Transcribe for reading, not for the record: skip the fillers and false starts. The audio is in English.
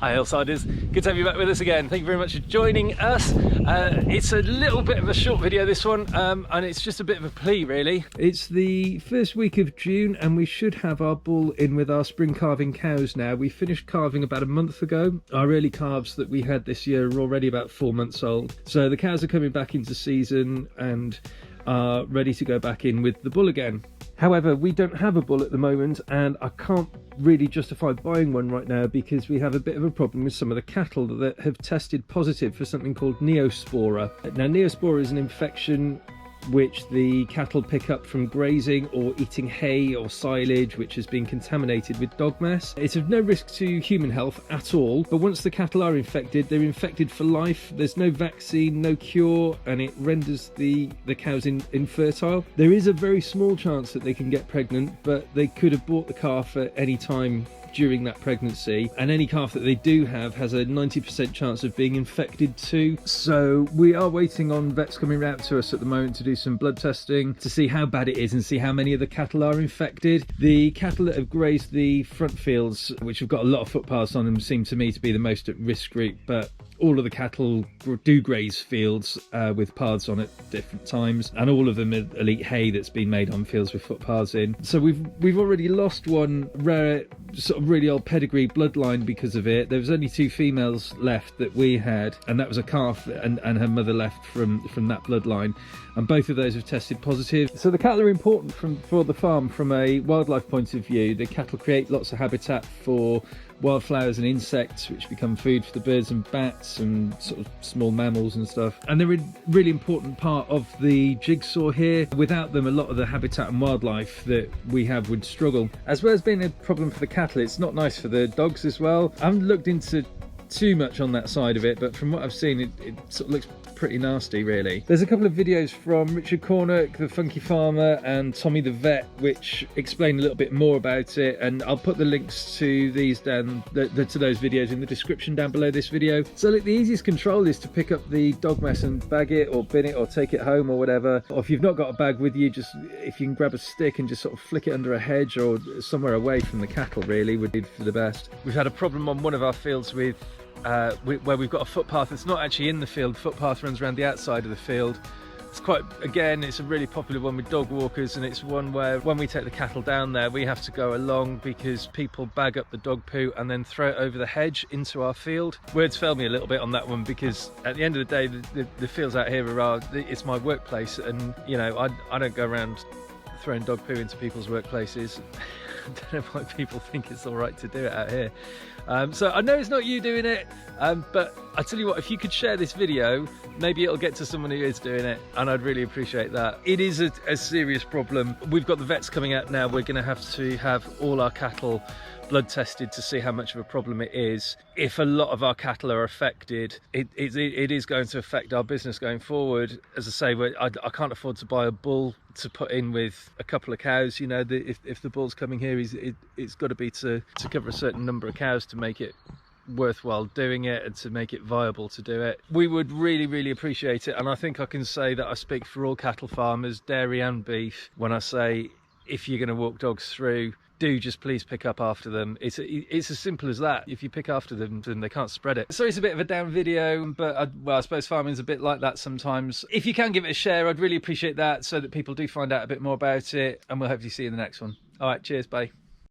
Hi Hillsiders, good to have you back with us again. Thank you very much for joining us. It's a little bit of a short video, this one, and it's just a bit of a plea really. It's the first week of June and we should have our bull in with our spring calving cows now. We finished calving about a month ago. Our early calves that we had this year are already about 4 months old. So the cows are coming back into season and are ready to go back in with the bull again. However, we don't have a bull at the moment and I can't really justify buying one right now because we have a bit of a problem with some of the cattle that have tested positive for something called Neospora. Now, Neospora is an infection which the cattle pick up from grazing or eating hay or silage which has been contaminated with dog mess. It's of no risk to human health at all, but once the cattle are infected, they're infected for life. There's no vaccine, no cure, and it renders the cows infertile. There is a very small chance that they can get pregnant, but they could have bought the calf at any time during that pregnancy, and any calf that they do have has a 90% chance of being infected too. So we are waiting on vets coming round to us at the moment to do some blood testing to see how bad it is and see how many of the cattle are infected. The cattle that have grazed the front fields, which have got a lot of footpaths on them, seem to me to be the most at risk group, but all of the cattle do graze fields with paths on at different times, and all of them will eat hay that's been made on fields with footpaths in. So we've already lost one rare sort of really old pedigree bloodline because of it. There was only 2 females left that we had, and that was a calf and her mother left from that bloodline, and both of those have tested positive. So the cattle are important for the farm from a wildlife point of view. The cattle create lots of habitat for wildflowers and insects which become food for the birds and bats and sort of small mammals and stuff, and they're a really important part of the jigsaw here. Without them, a lot of the habitat and wildlife that we have would struggle. As well as being a problem for the cattle, it's not nice for the dogs as well. I haven't looked into too much on that side of it, but from what I've seen, it sort of looks pretty nasty really. There's a couple of videos from Richard Cornock, the funky farmer, and Tommy the vet which explain a little bit more about it, and I'll put the links to these down to those videos in the description down below this video. So look, the easiest control is to pick up the dog mess and bag it or bin it or take it home or whatever, or if you've not got a bag with you, just if you can grab a stick and just sort of flick it under a hedge or somewhere away from the cattle really would be for the best. We've had a problem on one of our fields with where we've got a footpath that's not actually in the field. Footpath runs around the outside of the field. It's it's a really popular one with dog walkers, and it's one where when we take the cattle down there we have to go along because people bag up the dog poo and then throw it over the hedge into our field. Words failed me a little bit on that one because at the end of the day the fields out here it's my workplace, and you know I don't go around throwing dog poo into people's workplaces. I don't know why people think it's all right to do it out here. So I know it's not you doing it, but I tell you what, if you could share this video, maybe it'll get to someone who is doing it, and I'd really appreciate that. It is a serious problem. We've got the vets coming out now. We're going to have all our cattle blood tested to see how much of a problem it is. If a lot of our cattle are affected, it is going to affect our business going forward. As I say, I can't afford to buy a bull to put in with a couple of cows. You know, if the bull's coming here, it's got to be to cover a certain number of cows to make it worthwhile doing it and to make it viable to do it. We would really appreciate it, and I think I can say that I speak for all cattle farmers, dairy and beef, when I say if you're going to walk dogs through, do just please pick up after them. It's as simple as that. If you pick after them, then they can't spread it. So it's a bit of a down video, but I suppose farming's a bit like that sometimes. If you can give it a share, I'd really appreciate that so that people do find out a bit more about it, and we'll hopefully see you in the next one. All right, cheers, bye.